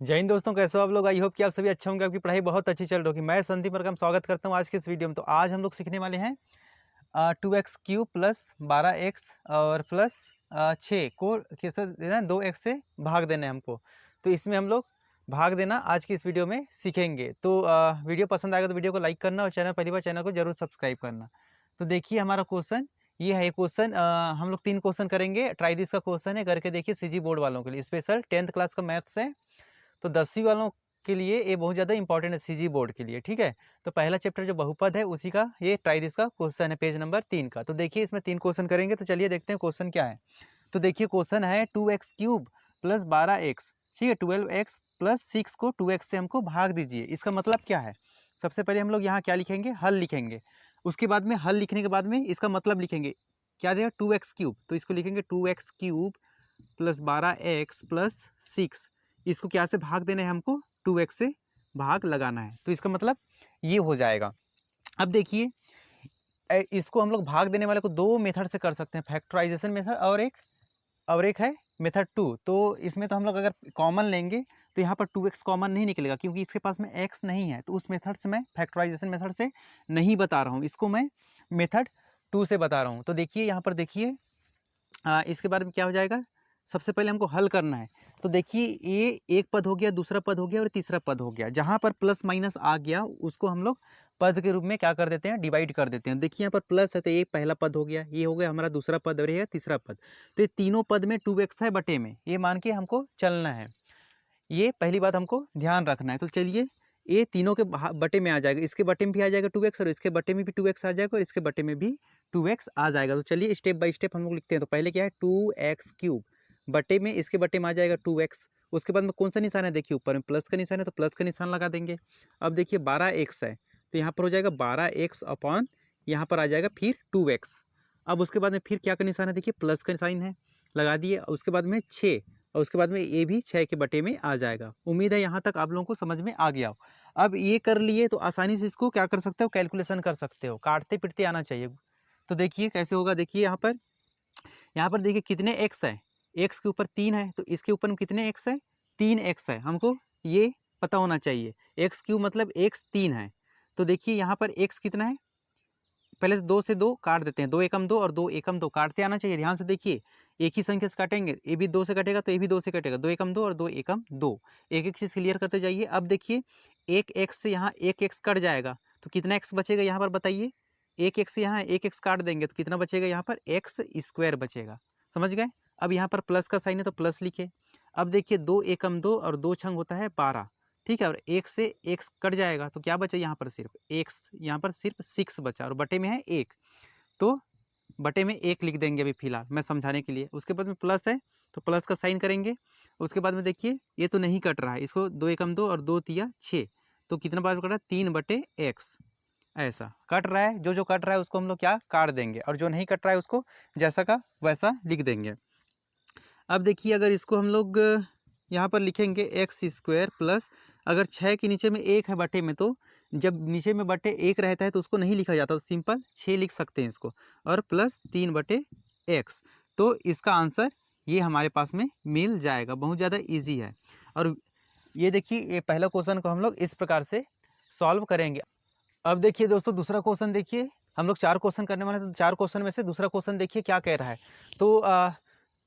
जय हिंद दोस्तों, कैसे हो आप लोग। आई होप कि आप सभी अच्छे होंगे, आपकी पढ़ाई बहुत अच्छी चल रही होगी। मैं संदीप मरकम स्वागत करता हूं आज के इस वीडियो में। तो आज हम लोग सीखने वाले हैं 2x³ प्लस 12x और प्लस 6 को कैसे देना है, 2x से भाग देना है हमको। तो इसमें हम लोग भाग देना आज की इस वीडियो में सीखेंगे। तो वीडियो पसंद आएगा तो वीडियो को लाइक करना और चैनल पहली बार चैनल को जरूर सब्सक्राइब करना। तो देखिए हमारा क्वेश्चन ये है। क्वेश्चन हम लोग 3 क्वेश्चन करेंगे। ट्राई दिस का क्वेश्चन है, करके देखिए। सीजी बोर्ड वालों के लिए स्पेशल 10th क्लास का मैथ्स है। तो 10वीं वालों के लिए ये बहुत ज़्यादा इंपॉर्टेंट है, सीजी बोर्ड के लिए। ठीक है, तो पहला चैप्टर जो बहुपद है उसी का ये ट्राई दिस का क्वेश्चन है, पेज नंबर 3 का। तो देखिए इसमें 3 क्वेश्चन करेंगे। तो चलिए देखते हैं क्वेश्चन क्या है। तो देखिए क्वेश्चन है 2x³ प्लस 12x। ठीक है, 12x प्लस 6 को 2x से हमको भाग दीजिए। इसका मतलब क्या है? सबसे पहले हम लोग यहाँ क्या लिखेंगे, हल लिखेंगे। उसके बाद में हल लिखने के बाद में इसका मतलब लिखेंगे। क्या देगा? 2x³। तो इसको लिखेंगे 2x³ प्लस 12x प्लस 6। इसको क्या से भाग देना है हमको? 2x से भाग लगाना है। तो इसका मतलब ये हो जाएगा। अब देखिए इसको हम लोग भाग देने वाले को 2 मेथड से कर सकते हैं, फैक्टराइजेशन मेथड और एक है मेथड 2। तो इसमें तो हम लोग अगर कॉमन लेंगे तो यहाँ पर 2x कॉमन नहीं निकलेगा, क्योंकि इसके पास में x नहीं है। तो उस मेथड से मैं फैक्टराइजेशन मेथड से नहीं बता रहा हूँ, इसको मैं मेथड 2 से बता रहा हूँ। तो देखिए यहाँ पर देखिए इसके बारे में क्या हो जाएगा। सबसे पहले हमको हल करना है। तो देखिए ये एक पद हो गया, दूसरा पद हो गया और तीसरा पद हो गया। जहाँ पर प्लस माइनस आ गया उसको हम लोग पद के रूप में क्या कर देते हैं, डिवाइड कर देते हैं। देखिए यहाँ पर प्लस है तो ये पहला पद हो गया, ये हो गया हमारा दूसरा पद और ये है तीसरा पद। तो ये तीनों पद में 2x है बटे में, ये मान के हमको चलना है। ये पहली बात हमको ध्यान रखना है। तो चलिए ये तीनों के बटे में आ जाएगा, इसके बटे में भी आ जाएगा 2x और इसके बटे में भी 2x आ जाएगा और इसके बटे में भी 2x आ जाएगा। तो चलिए स्टेप बाय स्टेप हम लोग लिखते हैं। तो पहले क्या है, 2x³ बटे में इसके बटे में आ जाएगा 2x। उसके बाद में कौन सा निशान है, देखिए ऊपर में प्लस का निशान है तो प्लस का निशान लगा देंगे। अब देखिए 12x है तो यहाँ पर हो जाएगा 12x अपॉन यहाँ पर आ जाएगा फिर 2x। अब उसके बाद में फिर क्या का निशान है, देखिए प्लस का साइन है, लगा दिए। उसके बाद में 6 और उसके बाद में ये भी 6 के बटे में आ जाएगा। उम्मीद है यहाँ तक आप लोगों को समझ में आ गया हो। अब ये कर लिए तो आसानी से इसको क्या कर सकते हो, कैलकुलेशन कर सकते हो, काटते पिटते आना चाहिए। तो देखिए कैसे होगा। देखिए यहाँ पर देखिए कितने x है, x के ऊपर 3 है तो इसके ऊपर में कितने x है, 3x है। हमको ये पता होना चाहिए। x³ मतलब x 3 है। तो देखिए यहाँ पर x कितना है, पहले 2 से 2 काट देते हैं, 2 एकम 2 और 2 एकम 2 काटते आना चाहिए। ध्यान से देखिए एक ही संख्या से काटेंगे, ये भी 2 से कटेगा तो ये भी 2 से कटेगा, 2 एकम 2 और 2 एकम 2। एक एक चीज़ क्लियर करते जाइए। अब देखिए एक x से यहाँ एक x कट जाएगा तो कितना x बचेगा यहाँ पर बताइए। एक x से यहाँ एक x काट देंगे तो कितना बचेगा, यहाँ पर x² बचेगा। समझ गए। अब यहाँ पर प्लस का साइन है तो प्लस लिखे। अब देखिए 2 एकम 2 और 2 छंग होता है 12। ठीक है, और एक से एक कट जाएगा तो क्या बचा यहाँ पर, सिर्फ x, यहाँ पर सिर्फ 6 बचा और बटे में है 1। तो बटे में 1 लिख देंगे अभी फिलहाल मैं समझाने के लिए। उसके बाद में प्लस है तो प्लस का साइन करेंगे। उसके बाद में देखिए ये तो नहीं कट रहा है, इसको 2 एकम 2 और 2 तिया 6, तो कितना बार कट रहा है, 3/x। ऐसा कट रहा है, जो जो कट रहा है उसको हम लोग क्या काट देंगे और जो नहीं कट रहा है उसको जैसा का वैसा लिख देंगे। अब देखिए अगर इसको हम लोग यहाँ पर लिखेंगे x² प्लस, अगर 6 के नीचे में 1 है बटे में, तो जब नीचे में बटे 1 रहता है तो उसको नहीं लिखा जाता, तो सिंपल 6 लिख सकते हैं इसको, और प्लस 3/x। तो इसका आंसर ये हमारे पास में मिल जाएगा। बहुत ज़्यादा इजी है। और ये देखिए ये पहला क्वेश्चन को हम लोग इस प्रकार से सॉल्व करेंगे। अब देखिए दोस्तों दूसरा क्वेश्चन देखिए। हम लोग 4 क्वेश्चन करने वाले हैं, तो 4 क्वेश्चन में से दूसरा क्वेश्चन देखिए क्या कह रहा है। तो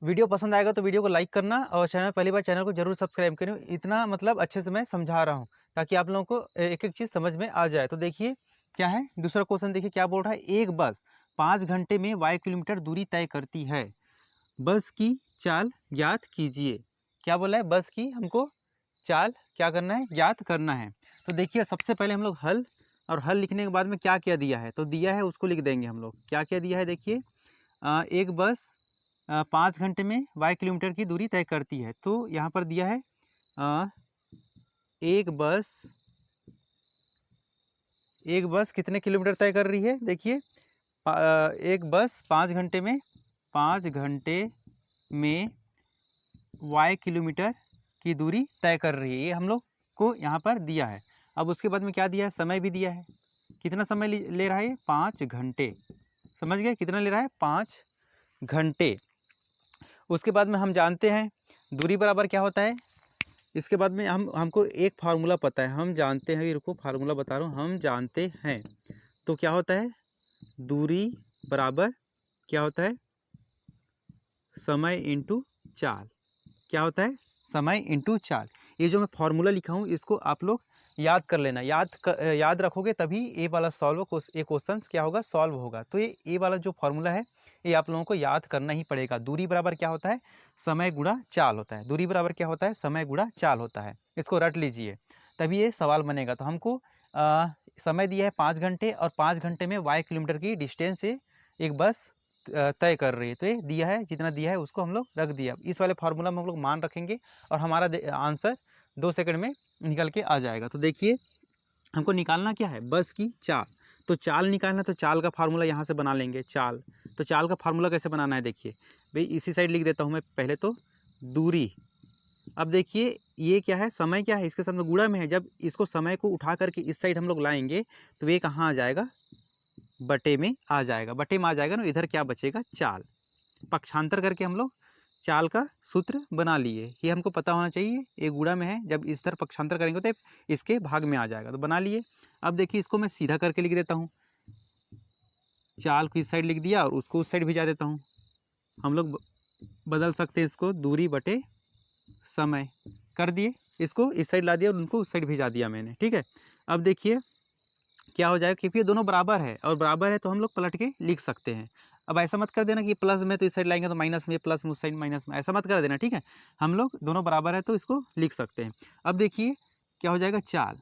वीडियो पसंद आएगा तो वीडियो को लाइक करना और चैनल पहली बार चैनल को जरूर सब्सक्राइब करें। इतना मतलब अच्छे से मैं समझा रहा हूँ ताकि आप लोगों को एक एक चीज़ समझ में आ जाए। तो देखिए क्या है दूसरा क्वेश्चन, देखिए क्या बोल रहा है। एक बस 5 घंटे में y किलोमीटर दूरी तय करती है, बस की चाल ज्ञात कीजिए। क्या बोला है, बस की हमको चाल क्या करना है, ज्ञात करना है। तो देखिए सबसे पहले हम लोग हल, और हल लिखने के बाद में क्या क्या दिया है, तो दिया है उसको लिख देंगे हम लोग। क्या क्या दिया है देखिए, एक बस 5 घंटे में y किलोमीटर की दूरी तय करती है। तो यहाँ पर दिया है एक बस कितने किलोमीटर तय कर रही है। देखिए एक बस 5 घंटे में y किलोमीटर की दूरी तय कर रही है, ये हम लोग को यहाँ पर दिया है। अब उसके बाद में क्या दिया है, समय भी दिया है। कितना समय ले रहा है, 5 घंटे। समझ गए, कितना ले रहा है, 5 घंटे। उसके बाद में हम जानते हैं दूरी बराबर क्या होता है, इसके बाद में हमको एक फार्मूला पता है, हम जानते हैं, रुको फार्मूला बता रहा हूँ, हम जानते हैं। तो क्या होता है, दूरी बराबर क्या होता है, समय इंटू चाल। क्या होता है, समय इंटू चाल। ये जो मैं फार्मूला लिखा हूँ इसको आप लोग याद कर लेना, याद रखोगे तभी ये वाला ये क्वेश्चन क्या होगा, सॉल्व होगा। तो ये वाला जो फार्मूला है ये आप लोगों को याद करना ही पड़ेगा। दूरी बराबर क्या होता है, समय गुणा चाल होता है। दूरी बराबर क्या होता है, समय गुणा चाल होता है। इसको रट लीजिए तभी ये सवाल बनेगा। तो हमको समय दिया है 5 घंटे और 5 घंटे में y किलोमीटर की डिस्टेंस से एक बस तय कर रही है। तो ये दिया है, जितना दिया है उसको हम लोग रख दिया। इस वाले फार्मूला में हम लोग मान रखेंगे और हमारा आंसर 2 सेकंड में निकल के आ जाएगा। तो देखिए हमको निकालना क्या है, बस की चाल। तो चाल निकालना, तो चाल का फार्मूला यहाँ से बना लेंगे चाल। तो चाल का फार्मूला कैसे बनाना है, देखिए भाई इसी साइड लिख देता हूँ मैं पहले तो दूरी। अब देखिए ये क्या है, समय क्या है, इसके साथ में गुणा में है। जब इसको समय को उठा करके इस साइड हम लोग लाएंगे तो ये कहाँ आ जाएगा, बटे में आ जाएगा। बटे में आ जाएगा ना, इधर क्या बचेगा, चाल। पक्षांतर करके हम लोग चाल का सूत्र बना लिए। ये हमको पता होना चाहिए, ये गुणा में है, जब इस तरह पक्षांतर करेंगे तो इसके भाग में आ जाएगा। तो बना लिए। अब देखिए इसको मैं सीधा करके लिख देता हूँ, चाल को इस साइड लिख दिया और उसको उस साइड भिजा देता हूँ। हम लोग बदल सकते हैं इसको, दूरी बटे समय कर दिए, इसको इस साइड ला दिया और उनको उस साइड भिजा दिया मैंने, ठीक है। अब देखिए क्या हो जाएगा, क्योंकि ये दोनों बराबर है और बराबर है तो हम लोग पलट के लिख सकते हैं। अब ऐसा मत कर देना कि प्लस में तो इस साइड लाएंगे तो माइनस में, प्लस में उस साइड माइनस में, ऐसा मत कर देना, ठीक है। हम लोग दोनों बराबर है तो इसको लिख सकते हैं। अब देखिए क्या हो जाएगा, चाल।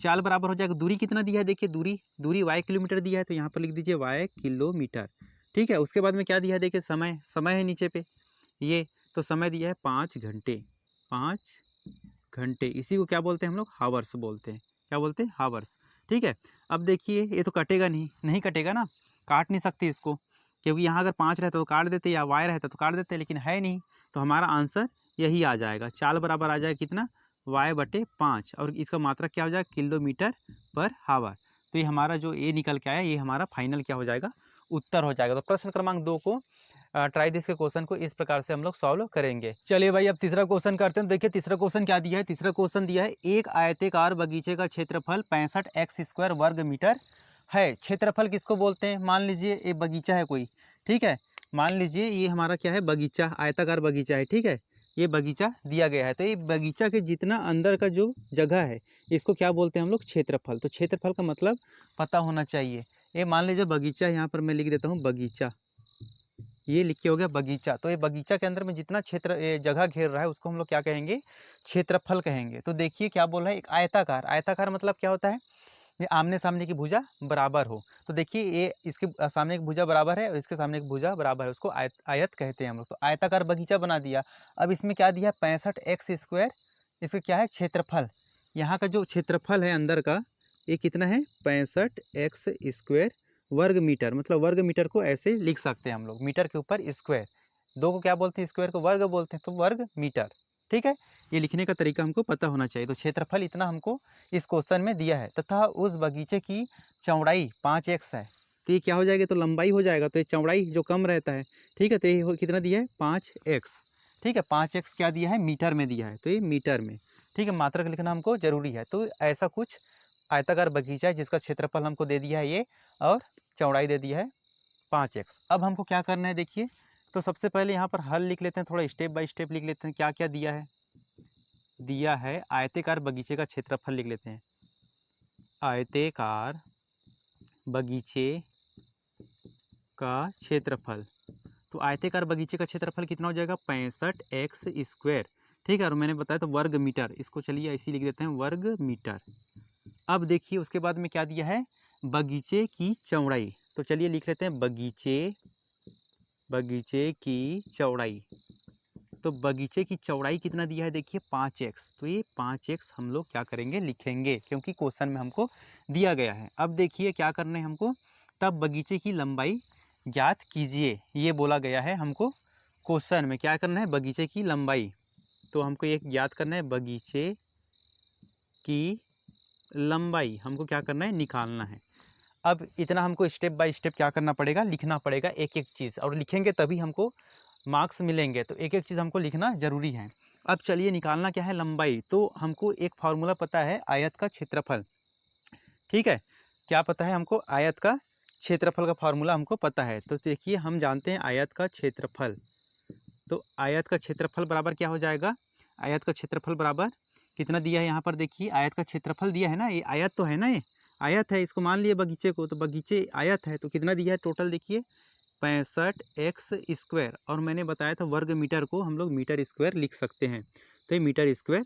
चाल बराबर हो जाएगा, दूरी कितना दिया है, देखिए दूरी y किलोमीटर दिया है तो यहाँ पर लिख दीजिए y किलोमीटर, ठीक है। उसके बाद में क्या दिया है, देखिए समय है नीचे पे ये, तो समय दिया है 5 घंटे। 5 घंटे, इसी को क्या बोलते हैं हम लोग, हावर्स बोलते हैं। क्या बोलते हैं, हावर्स, ठीक है। अब देखिए ये तो कटेगा नहीं कटेगा ना, काट नहीं सकते इसको, क्योंकि यहाँ अगर 5 रहता तो काट देते या y रहता तो काट देते, लेकिन है नहीं। तो हमारा आंसर यही आ जाएगा, चाल बराबर आ जाएगा कितना, y बटे 5, और इसका मात्रा क्या हो जाएगा, किलोमीटर पर हावर। तो ये हमारा जो ये निकल के आया, ये हमारा फाइनल क्या हो जाएगा, उत्तर हो जाएगा। तो प्रश्न क्रमांक 2 को ट्राई दिस के क्वेश्चन को इस प्रकार से हम लोग सॉल्व करेंगे। चलिए भाई अब तीसरा क्वेश्चन करते हैं। देखिए तीसरा क्वेश्चन क्या दिया है, तीसरा क्वेश्चन दिया है एक आयताकार बगीचे का क्षेत्रफल 65x² वर्ग मीटर है। क्षेत्रफल किसको बोलते हैं, मान लीजिए ये बगीचा है कोई, ठीक है। मान लीजिए ये हमारा क्या है, बगीचा, आयताकार बगीचा है, ठीक है। ये बगीचा दिया गया है, तो ये बगीचा के जितना अंदर का जो जगह है इसको क्या बोलते हैं हम लोग, क्षेत्रफल। तो क्षेत्रफल का मतलब पता होना चाहिए। ये मान लीजिए बगीचा, यहाँ पर मैं लिख देता हूँ बगीचा, ये लिख के हो गया बगीचा। तो ये बगीचा के अंदर में जितना क्षेत्र जगह घेर रहा है उसको हम लोग क्या कहेंगे, क्षेत्रफल कहेंगे। तो देखिए क्या बोल रहा है, एक आयताकार। आयताकार मतलब क्या होता है, ये आमने सामने की भुजा बराबर हो। तो देखिए ये इसके सामने एक भुजा बराबर है और इसके सामने एक भुजा बराबर है, उसको आयत कहते हैं हम लोग। तो आयताकार बगीचा बना दिया। अब इसमें क्या दिया, 65x², इसका क्या है, क्षेत्रफल। यहाँ का जो क्षेत्रफल है अंदर का, ये कितना है, 65x² वर्ग मीटर। मतलब वर्ग मीटर को ऐसे लिख सकते हैं हम लोग, मीटर के ऊपर स्क्वायर, दो को क्या बोलते हैं, स्क्वायर को वर्ग बोलते हैं, तो वर्ग मीटर, ठीक है। ये लिखने का तरीका हमको पता होना चाहिए। तो क्षेत्रफल इतना हमको इस क्वेश्चन में दिया है, तथा उस बगीचे की चौड़ाई 5x है। तो ये क्या हो जाएगा, तो लंबाई हो जाएगा, तो ये चौड़ाई जो कम रहता है, ठीक है। तो ये कितना दिया है, 5x, ठीक है। 5x क्या दिया है, मीटर में दिया है, तो ये मीटर में, ठीक है। मात्रक लिखना हमको जरूरी है। तो ऐसा कुछ आयताकार बगीचा है जिसका क्षेत्रफल हमको दे दिया है ये, और चौड़ाई दे दी है 5x। अब हमको क्या करना है, देखिए तो सबसे पहले यहाँ पर हल लिख लेते हैं, थोड़ा स्टेप बाय स्टेप लिख लेते हैं। क्या क्या दिया है, दिया है आयताकार बगीचे का क्षेत्रफल लिख लेते हैं। आयताकार बगीचे का क्षेत्रफल, तो आयताकार बगीचे का क्षेत्रफल कितना हो जाएगा, 65x², ठीक है। और मैंने बताया तो वर्ग मीटर, इसको चलिए ऐसे लिख देते हैं, वर्ग मीटर। अब देखिए उसके बाद में क्या दिया है, बगीचे की चौड़ाई। तो चलिए लिख लेते हैं बगीचे की चौड़ाई। तो बगीचे की चौड़ाई कितना दिया है, देखिए 5x। तो ये 5x हम लोग क्या करेंगे, लिखेंगे, क्योंकि क्वेश्चन में हमको दिया गया है। अब देखिए क्या करना है हमको, तब बगीचे की लंबाई ज्ञात कीजिए, ये बोला गया है हमको क्वेश्चन में। क्या करना है, बगीचे की लंबाई। तो हमको ये ज्ञात करना है, बगीचे की लंबाई हमको क्या करना है, निकालना है। अब इतना हमको स्टेप बाय स्टेप क्या करना पड़ेगा, लिखना पड़ेगा एक एक चीज़, और लिखेंगे तभी हमको मार्क्स मिलेंगे। तो एक एक चीज़ हमको लिखना ज़रूरी है। अब चलिए निकालना क्या है, लंबाई। तो हमको एक फार्मूला पता है, आयत का क्षेत्रफल। ठीक है, क्या पता है हमको, आयत का क्षेत्रफल का फार्मूला हमको पता है। तो देखिए हम जानते हैं आयत का क्षेत्रफल। तो आयत का क्षेत्रफल बराबर क्या हो जाएगा, आयत का क्षेत्रफल बराबर कितना दिया है यहाँ पर, देखिए आयत का क्षेत्रफल दिया है ना, ये आयत तो है ना, ये आयत है, इसको मान लिए बगीचे को, तो बगीचे आयत है, तो कितना दिया है टोटल, देखिए 65x²। और मैंने बताया था वर्ग मीटर को हम लोग मीटर स्क्वायर लिख सकते हैं, तो ये मीटर स्क्वायर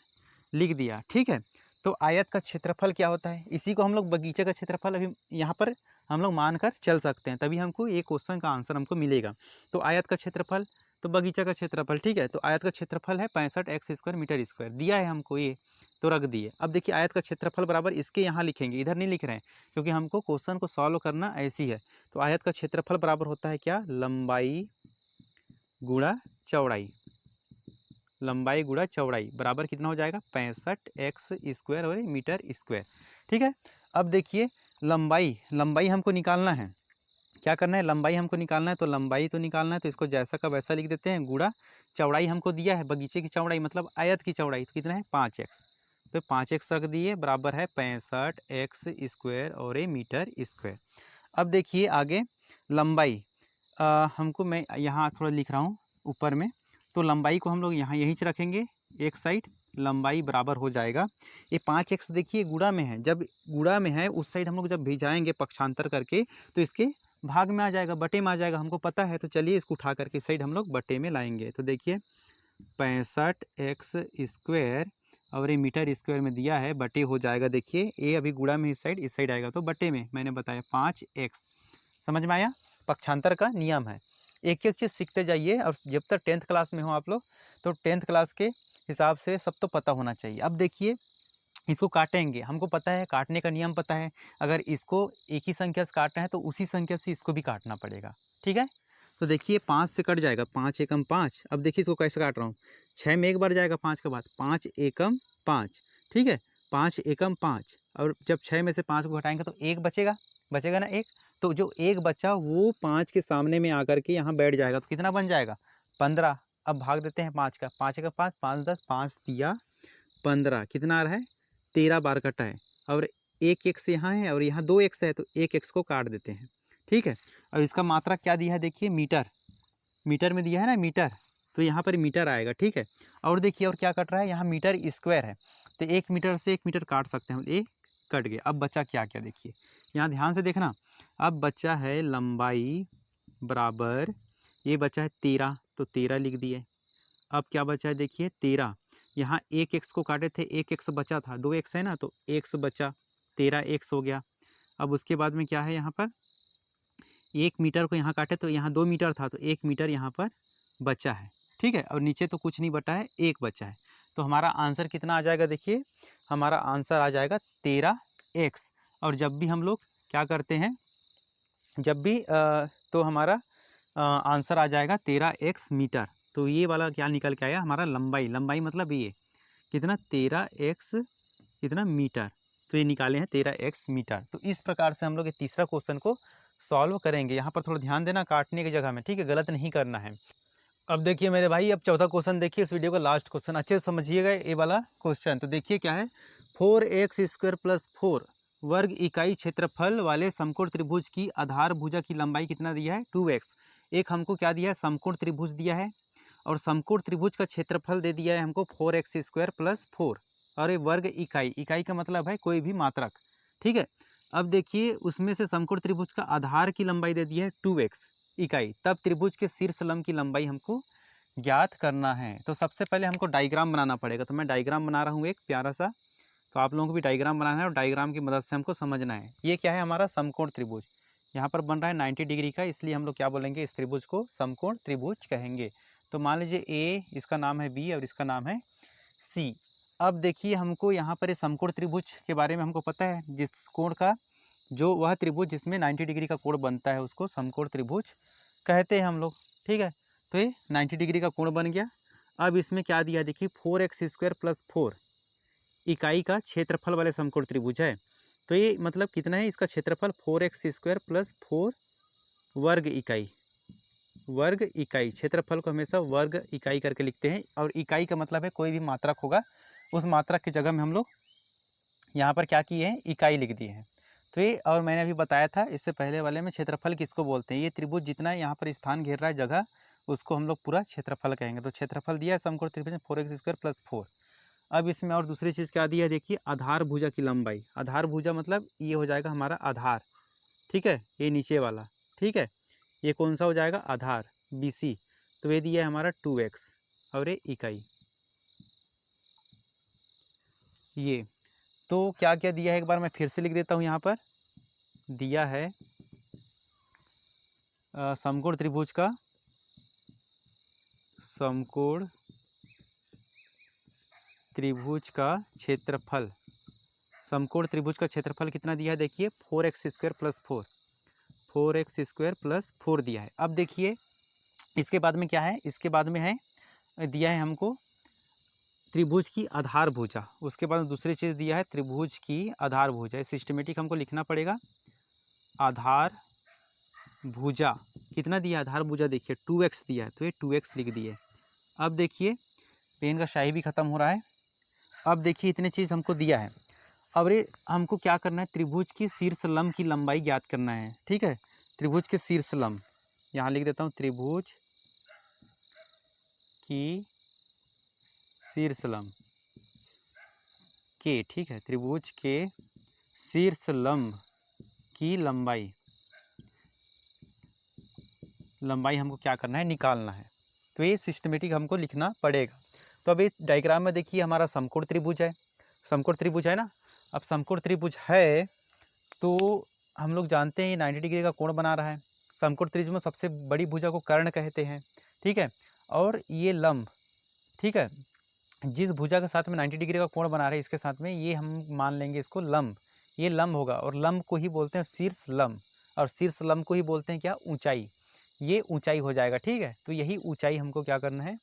लिख दिया। ठीक है, तो आयत का क्षेत्रफल क्या होता है, इसी को हम लोग बगीचे का क्षेत्रफल अभी यहाँ पर हम लोग मान कर चल सकते हैं, तभी हमको ये क्वेश्चन का आंसर हमको मिलेगा। तो आयत का क्षेत्रफल, तो बगीचा का क्षेत्रफल। ठीक है, तो आयत का क्षेत्रफल है 65x² मीटर स्क्वायर, दिया है हमको ये, तो रख दिए। अब देखिए आयत का क्षेत्रफल बराबर इसके यहाँ लिखेंगे, इधर नहीं लिख रहे हैं, क्योंकि हमको क्वेश्चन को सॉल्व करना ऐसी है। तो आयत का क्षेत्रफल बराबर होता है क्या, लंबाई गुणा चौड़ाई, लंबाई गुणा चौड़ाई बराबर कितना हो जाएगा, 65x² और मीटर स्क्वायर। ठीक है, अब देखिए लंबाई, लंबाई हमको निकालना है, क्या करना है, लंबाई हमको निकालना है, तो लंबाई तो निकालना है, तो इसको जैसा का वैसा लिख देते हैं, गुणा चौड़ाई हमको दिया है, बगीचे की चौड़ाई मतलब आयत की चौड़ाई, तो कितना है 5x, तो 5x रख दिए, बराबर है 65x² और मीटर स्क्वायर। अब देखिए आगे लंबाई, हमको मैं यहाँ थोड़ा लिख रहा हूँ ऊपर में, तो लंबाई को हम लोग यहाँ यहीं से रखेंगे एक साइड, लंबाई बराबर हो जाएगा, ये 5x देखिए गुणा में है, जब गुणा में है उस साइड हम लोग जब भिजाएंगे पक्षांतर करके, तो इसके भाग में आ जाएगा, बटे में आ जाएगा, हमको पता है। तो चलिए इसको उठा करके इस साइड हम लोग बटे में लाएंगे, तो देखिए 65x² और ये मीटर स्क्वायर में दिया है, बटे हो जाएगा, देखिए ये अभी गुणा में इस साइड आएगा, तो बटे में मैंने बताया 5x। समझ में आया, पक्षांतर का नियम है, एक एक चीज़ सीखते जाइए, और जब तक 10th क्लास में हो आप लोग, तो 10th क्लास के हिसाब से सब तो पता होना चाहिए। अब देखिए इसको काटेंगे, हमको पता है काटने का नियम पता है, अगर इसको एक ही संख्या से काटना है तो उसी संख्या से इसको भी काटना पड़ेगा। ठीक है, तो देखिए 5 से कट जाएगा, 5 एकम 5। अब देखिए इसको कैसे काट रहा हूँ, 6 में एक बार जाएगा 5 के बाद, 5 एकम 5। ठीक है, 5 एकम 5, और जब 6 में से 5 को घटाएंगे तो एक बचेगा, बचेगा ना एक, तो जो एक बचा वो 5 के सामने में आकर के यहाँ बैठ जाएगा, तो कितना बन जाएगा 15। अब भाग देते हैं 5 का, 5 एकम 5, 5 10, 5 दिया 15, कितना आ रहा है 13 बार कटा है, और एक एक्स यहाँ है और यहाँ 2 एक्स है, तो एक एक्स को काट देते हैं। ठीक है, अब इसका मात्रा क्या दिया है, देखिए मीटर, मीटर में दिया है ना मीटर, तो यहाँ पर मीटर आएगा। ठीक है, और देखिए और क्या कट रहा है, यहाँ मीटर स्क्वायर है, तो 1 मीटर से 1 मीटर काट सकते हैं, एक कट गया। अब बचा क्या क्या, देखिए यहाँ ध्यान से देखना, अब बचा है लंबाई बराबर, ये बचा है 13, तो 13 लिख दिए। अब क्या बचा है, देखिए 13, यहाँ एक एक्स को काटे थे, एक एक्स बचा था, 2 एक्स है ना, तो एक्स बचा, 13 एक्स हो गया। अब उसके बाद में क्या है, यहाँ पर 1 मीटर को यहाँ काटे तो यहाँ 2 मीटर था, तो 1 मीटर यहाँ पर बचा है। ठीक है, और नीचे तो कुछ नहीं बटा है, एक बचा है, तो हमारा आंसर कितना आ जाएगा, देखिए हमारा आंसर आ जाएगा 13x। और जब भी हम लोग क्या करते हैं, जब भी तो हमारा आंसर आ जाएगा 13x मीटर। तो ये वाला क्या निकल के आया हमारा, लंबाई, लंबाई मतलब ये कितना 13x कितना मीटर, तो ये निकाले हैं 13x मीटर। तो इस प्रकार से हम लोग ये तीसरा क्वेश्चन को सॉल्व करेंगे। यहाँ पर थोड़ा ध्यान देना काटने की जगह में, ठीक है, गलत नहीं करना है। अब देखिए मेरे भाई, अब चौथा क्वेश्चन देखिए, इस वीडियो का लास्ट क्वेश्चन, अच्छे से समझिएगा ये वाला क्वेश्चन। तो देखिए क्या है, 4x² + 4 वर्ग इकाई क्षेत्रफल वाले समकोण त्रिभुज की आधार भुजा की लंबाई कितना दिया है, 2x। एक हमको क्या दिया है, समकोण त्रिभुज दिया है, और समकोण त्रिभुज का क्षेत्रफल दे दिया है हमको 4x² + 4, और ये वर्ग इकाई, इकाई का मतलब है कोई भी मात्रक। ठीक है, अब देखिए उसमें से समकोण त्रिभुज का आधार की लंबाई दे दी है 2x इकाई, तब त्रिभुज के शीर्ष लंब की लंबाई हमको ज्ञात करना है। तो सबसे पहले हमको डायग्राम बनाना पड़ेगा, तो मैं डायग्राम बना रहा हूँ एक प्यारा सा, तो आप लोगों को भी डायग्राम बनाना है और डायग्राम की मदद से हमको समझना है। ये क्या है, हमारा समकोण त्रिभुज, यहाँ पर बन रहा है 90 डिग्री का, इसलिए हम लोग क्या बोलेंगे, इस त्रिभुज को समकोण त्रिभुज कहेंगे। तो मान लीजिए ए, इसका नाम है बी और इसका नाम है सी। अब देखिए हमको यहाँ पर ये समकोण त्रिभुज के बारे में हमको पता है, जिस कोण का, जो वह त्रिभुज जिसमें 90 डिग्री का कोण बनता है उसको समकोण त्रिभुज कहते हैं हम लोग। ठीक है, तो ये 90 डिग्री का कोण बन गया। अब इसमें क्या दिया, देखिए 4x² + 4 इकाई का क्षेत्रफल वाले समकोण त्रिभुज है। तो ये मतलब कितना है, इसका क्षेत्रफल 4x² + 4 वर्ग इकाई, वर्ग इकाई, क्षेत्रफल को हमेशा वर्ग इकाई करके लिखते हैं। और इकाई का मतलब है कोई भी मात्रक होगा, उस मात्रक की जगह में हम लोग यहाँ पर क्या किए हैं, इकाई लिख दिए हैं। तो ये, और मैंने अभी बताया था इससे पहले वाले में, क्षेत्रफल किसको बोलते हैं, ये त्रिभुज जितना यहाँ पर स्थान घेर रहा है जगह, उसको हम लोग पूरा क्षेत्रफल कहेंगे। तो क्षेत्रफल दिया है समकोण त्रिभुज में 4x² + 4। अब इसमें और दूसरी चीज़ क्या दी है, देखिए आधार भुजा की लंबाई। आधार भुजा मतलब ये हो जाएगा हमारा आधार, ठीक है, ये नीचे वाला, ठीक है, ये कौन सा हो जाएगा, आधार BC। तो ये दिया है हमारा 2x और ये इकाई। ये तो क्या क्या दिया है, एक बार मैं फिर से लिख देता हूँ। यहाँ पर दिया है समकोण त्रिभुज का, समकोण त्रिभुज का क्षेत्रफल, समकोण त्रिभुज का क्षेत्रफल कितना दिया है, देखिए 4x² + 4, 4x² + 4 दिया है। अब देखिए इसके बाद में क्या है, इसके बाद में है दिया है हमको त्रिभुज की आधार भुजा। उसके बाद दूसरी चीज़ दिया है त्रिभुज की आधार भुजा। सिस्टमेटिक हमको लिखना पड़ेगा। आधार भुजा कितना दिया है, आधार भुजा देखिए 2x दिया है, तो ये 2x लिख दिए। अब देखिए पेन का स्याही भी ख़त्म हो रहा है। अब देखिए इतने चीज़ हमको दिया है। अब ये हमको क्या करना है, त्रिभुज की शीर्ष लंब की लंबाई ज्ञात करना है, ठीक है। त्रिभुज के शीर्ष लंब, यहाँ लिख देता हूँ, त्रिभुज की शीर्ष लंब के, ठीक है, त्रिभुज के शीर्ष लंब की लंबाई हमको क्या करना है, निकालना है। तो ये सिस्टमेटिक हमको लिखना पड़ेगा। तो अभी डायग्राम में देखिए हमारा समकोण त्रिभुज है, समकोण त्रिभुज है ना। अब समकोण त्रिभुज है तो हम लोग जानते हैं 90 डिग्री का कोण बना रहा है। समकोण त्रिभुज में सबसे बड़ी भुजा को कर्ण कहते हैं, ठीक है। और ये लंब, ठीक है, जिस भुजा के साथ में 90 डिग्री का कोण बना रहे हैं इसके साथ में, ये हम मान लेंगे इसको लंब, ये लंब होगा। और लंब को ही बोलते हैं शीर्ष लंब, और शीर्ष लंब को ही बोलते हैं क्या, ऊंचाई। ये ऊंचाई हो जाएगा, ठीक है। तो यही ऊंचाई हमको क्या करना है,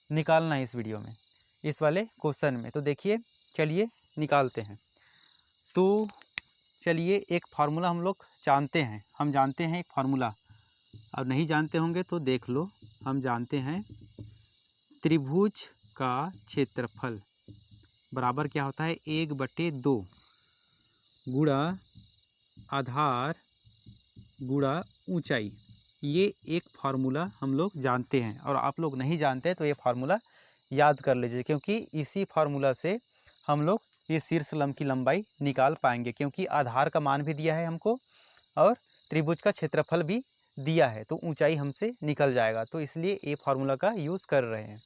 निकालना है इस वीडियो में, इस वाले क्वेश्चन में। तो देखिए चलिए निकालते हैं। तो चलिए एक फार्मूला हम लोग जानते हैं, हम जानते हैं एक फार्मूला, और नहीं जानते होंगे तो देख लो। हम जानते हैं त्रिभुज का क्षेत्रफल बराबर क्या होता है, 1/2 गुणा आधार गुणा ऊंचाई। ये एक फार्मूला हम लोग जानते हैं, और आप लोग नहीं जानते तो ये फार्मूला याद कर लीजिए, क्योंकि इसी फार्मूला से हम लोग ये शीर्ष लंब की लंबाई निकाल पाएंगे। क्योंकि आधार का मान भी दिया है हमको और त्रिभुज का क्षेत्रफल भी दिया है, तो ऊंचाई हमसे निकल जाएगा। तो इसलिए ये फार्मूला का यूज़ कर रहे हैं।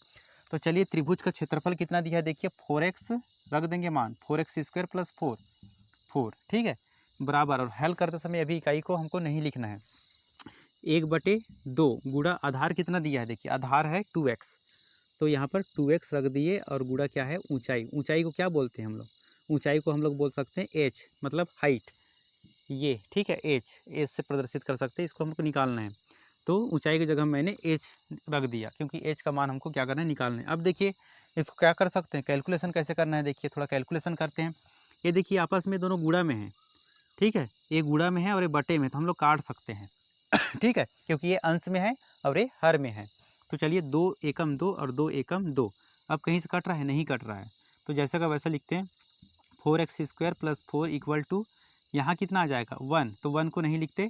तो चलिए त्रिभुज का क्षेत्रफल कितना दिया है, देखिए 4x रख देंगे मान, 4x² + 4, ठीक है, बराबर। और हल करते समय अभी इकाई को हमको नहीं लिखना है। 1/2 गुणा आधार कितना दिया है, देखिए आधार है 2x, तो यहाँ पर 2x रख दिए, और गुणा क्या है, ऊंचाई। ऊंचाई को क्या बोलते हैं हम लोग, ऊंचाई को हम लोग बोल सकते हैं h, मतलब हाइट, ये, ठीक है, h से प्रदर्शित कर सकते हैं, इसको हमको निकालना है। तो ऊंचाई की जगह मैंने h रख दिया, क्योंकि h का मान हमको क्या करना है, निकालना है। अब देखिए इसको क्या कर सकते हैं, कैलकुलेशन कैसे करना है, देखिए थोड़ा कैलकुलेशन करते हैं। ये देखिए आपस में दोनों गुणा में है, ठीक है, ये गुणा में है और ये बटे में, तो हम लोग काट सकते हैं ठीक है, क्योंकि ये अंश में है और ये हर में है। तो चलिए 2 एकम 2 और 2 एकम 2, अब कहीं से कट रहा है, नहीं कट रहा है, तो जैसा का वैसा लिखते हैं। 4x² + 4 = यहाँ कितना आ जाएगा, 1, तो 1 को नहीं लिखते,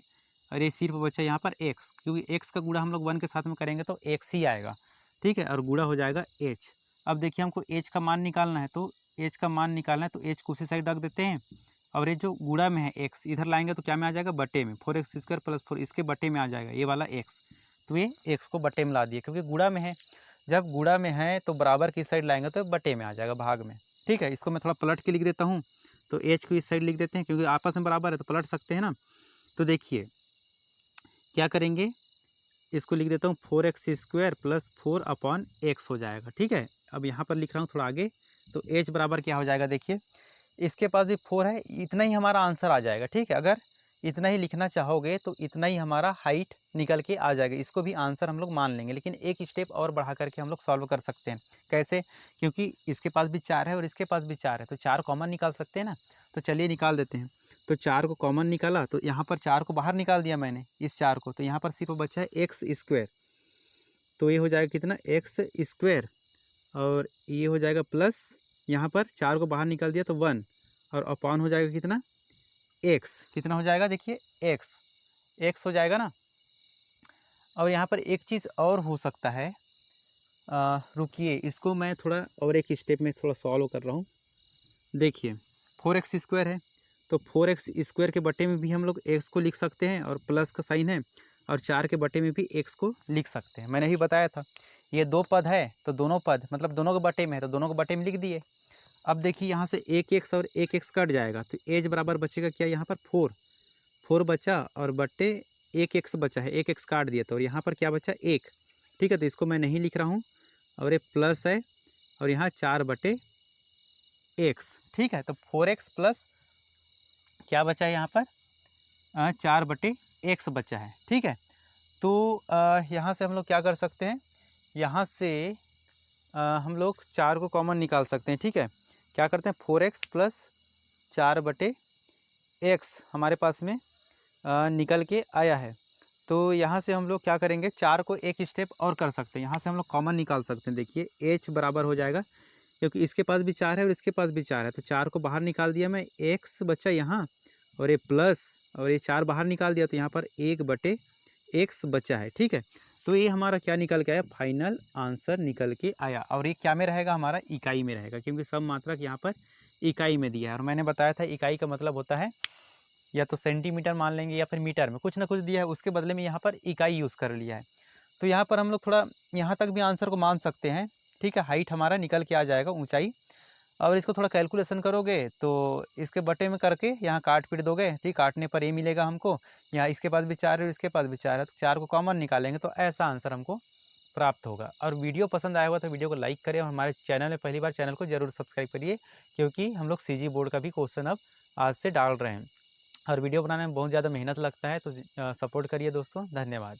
और ये सिर्फ बचा यहाँ पर x, क्योंकि x का गुणा हम लोग 1 के साथ में करेंगे तो x ही आएगा, ठीक है, और गुणा हो जाएगा h। अब देखिए हमको h का मान निकालना है, तो h का मान निकालना है तो h को उसी साइड रख देते हैं, और ये जो गुणा में है x इधर लाएंगे तो क्या में आ जाएगा, बटे में, 4x² + 4 इसके बटे में आ जाएगा ये वाला x। तो ये x को बटे में ला दिए, क्योंकि गुणा में है, जब गुणा में है तो बराबर की साइड लाएंगे तो बटे में आ जाएगा, भाग में, ठीक है। इसको मैं थोड़ा पलट के लिख देता हूँ, तो h को इस साइड लिख देते हैं, क्योंकि आपस में बराबर है तो पलट सकते हैं ना। तो देखिए क्या करेंगे, इसको लिख देता हूँ 4x² + 4/x हो जाएगा, ठीक है। अब यहाँ पर लिख रहा हूँ थोड़ा आगे, तो h बराबर क्या हो जाएगा, देखिए इसके पास भी 4 है, इतना ही हमारा आंसर आ जाएगा, ठीक है। अगर इतना ही लिखना चाहोगे तो इतना ही हमारा हाइट निकल के आ जाएगा, इसको भी आंसर हम लोग मान लेंगे। लेकिन एक स्टेप और बढ़ा करके हम लोग सॉल्व कर सकते हैं, कैसे, क्योंकि इसके पास भी 4 है और इसके पास भी 4 है, तो 4 कॉमन निकाल सकते हैं ना। तो चलिए निकाल देते हैं। तो 4 को कॉमन निकाला, तो यहाँ पर 4 को बाहर निकाल दिया मैंने इस 4 को, तो यहाँ पर सिर्फ बचा है एक्स स्क्वायर। तो ये हो जाएगा कितना, एक्स स्क्वायर, और ये हो जाएगा प्लस, यहाँ पर 4 को बाहर निकाल दिया तो 1, और अपॉन हो जाएगा कितना, एक्स। कितना हो जाएगा देखिए, एक्स हो जाएगा ना। और यहाँ पर एक चीज़ और हो सकता है, रुकिए इसको मैं थोड़ा और एक स्टेप में थोड़ा सॉल्व कर रहा हूँ। देखिए 4x स्क्वायर है, तो 4x स्क्वायर के बटे में भी हम लोग x को लिख सकते हैं, और प्लस का साइन है, और 4 के बटे में भी x को लिख सकते हैं। मैंने ही बताया था ये दो पद है, तो दोनों पद मतलब दोनों के बटे में है, तो दोनों के बटे में लिख दिए। अब देखिए यहाँ से एक एक्स और एक एक्स कट जाएगा, तो एज बराबर बचेगा क्या, यहाँ पर 4 बचा, और बटे एक एक्स बचा है, एक एक्स काट दिया, तो यहाँ पर क्या बचा, 1। ठीक है, तो इसको मैं नहीं लिख रहा हूँ, और ये प्लस है, और यहाँ 4 बटे एक्स। ठीक है, तो 4x प्लस क्या बचा है यहाँ पर, 4 बटे एक्स बचा है। ठीक है, तो यहाँ से हम लोग क्या कर सकते हैं, यहाँ से हम लोग 4 को कॉमन निकाल सकते हैं। ठीक है, क्या करते हैं, 4x प्लस 4 बटे एक्स हमारे पास में निकल के आया है। तो यहाँ से हम लोग क्या करेंगे, 4 को एक स्टेप और कर सकते हैं, यहाँ से हम लोग कॉमन निकाल सकते हैं। देखिए h बराबर हो जाएगा, क्योंकि इसके पास भी 4 है और इसके पास भी 4 है, तो 4 को बाहर निकाल दिया मैं, x बचा यहाँ, और ये प्लस, और ये 4 बाहर निकाल दिया, तो यहाँ पर 1 बटे x बचा है। ठीक है, तो ये हमारा क्या निकल के आया, फाइनल आंसर निकल के आया। और ये क्या में रहेगा, हमारा इकाई में रहेगा, क्योंकि सब मात्रक यहाँ पर इकाई में दिया है। और मैंने बताया था इकाई का मतलब होता है या तो सेंटीमीटर मान लेंगे या फिर मीटर में, कुछ ना कुछ दिया है, उसके बदले में यहाँ पर इकाई यूज़ कर लिया है। तो यहाँ पर हम लोग थोड़ा यहाँ तक भी आंसर को मान सकते हैं। ठीक है, हाइट हमारा निकल के आ जाएगा, ऊंचाई। और इसको थोड़ा कैलकुलेशन करोगे तो इसके बटे में करके यहाँ काट पीट दोगे, ठीक, काटने पर ये मिलेगा हमको। यहाँ इसके पास भी 4 है और इसके पास भी 4 है, तो 4 को कॉमन निकालेंगे तो ऐसा आंसर हमको प्राप्त होगा। और वीडियो पसंद आया होगा तो वीडियो को लाइक करें, और हमारे चैनल में पहली बार, चैनल को जरूर सब्सक्राइब करिए, क्योंकि हम लोग सीजी बोर्ड का भी क्वेश्चन अब आज से डाल रहे हैं। और वीडियो बनाने में बहुत ज़्यादा मेहनत लगता है, तो सपोर्ट करिए दोस्तों। धन्यवाद।